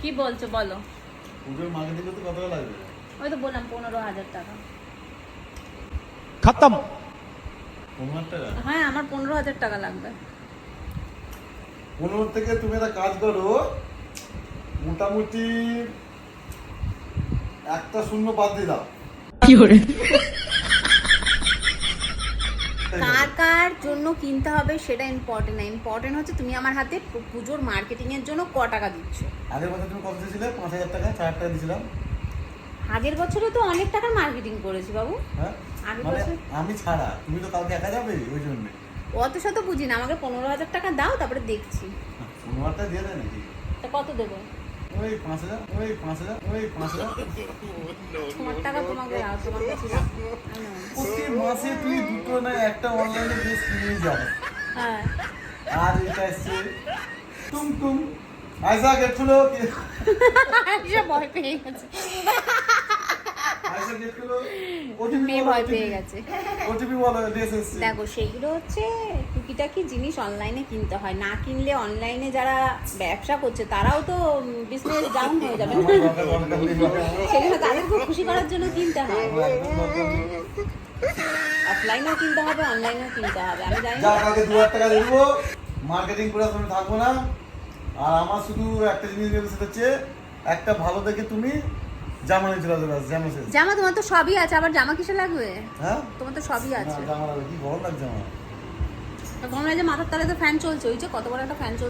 কি বলছো বলো? পুজোর মার্কেটিং করতে কত টাকা লাগবে? ওই তো বললাম 15,000 টাকা। खत्म। 15,000 টাকা? হ্যাঁ, আমার 15,000 টাকা লাগবে। 15 থেকে তুমি একটা কাজ করো, মোটামুটি একটা শূন্য বাদ দিয়ে দাও। কার কার জন্য কিনতে হবে সেটা ইম্পর্টেন্ট না, ইম্পর্টেন্ট হচ্ছে তুমি আমার হাতে পুজোর মার্কেটিং এর জন্য ক টাকা দিচ্ছ। আগের বছর তুমি কত দিয়েছিলে? 5,000 টাকা, 4 টাকা দিয়েছিলাম। আগের বছরে তো অনেক টাকার মার্কেটিং করেছি বাবু। হ্যাঁ, আগের মানে বছর আমি ছাড়া তুমি তো কালকে একা যাবে, ওই জন্য। অত শত বুঝি না, আমাকে 15,000 টাকা দাও, তারপরে দেখছি। 15,000 টাকা দিয়ে দেয় নাকি? তা কত দেবো? ওই 5,000, ওই 5,000, ওই 5,000। তোমার টাকা তোমাকে দাও, তোমার কাছে দাও। প্রতি মাসে তুই দুটো না একটা অনলাইনে ড্রেস কিনে যাও। হ্যাঁ, আর এটা এসছে টুমটুম আয়সা গেট খুলো সে ভয় পেয়ে গেছে। আয়সা গেট খুলো ওটিপি মেয়ে ভয় পেয়ে গেছে। ওটিপি বলো ড্রেস এসছে। দেখো, সেইগুলো হচ্ছে টুকিটাকি জিনিস অনলাইনে কিনতে হয়, না কিনলে অনলাইনে যারা ব্যবসা করছে তারাও তো বিজনেস ডাউন হয়ে যাবে। সেখানে তাদেরকে খুশি করার জন্য কিনতে হয়। অফলাইনেও কিনতে হবে, অনলাইনেও কিনতে হবে। আমি জানি যা না। কালকে 2,000 টাকা দিয়ে দেবো, মার্কেটিং করে তুমি থাকবো না। আর আমার শুধু একটা জিনিস নেবে, সেটা হচ্ছে একটা ভালো দেখে তুমি জামা নিয়ে চলে আসবে, জামা শেষ। জামা তোমার তো সবই আছে, আবার জামা কিসে লাগবে? হ্যাঁ, তোমার তো সবই আছে। জামা লাগবে, কি গরম লাগছে আমার। গরম লাগে, মাথার তলায় তো ফ্যান চলছে, ওই যে কত বড় একটা ফ্যান চলছে।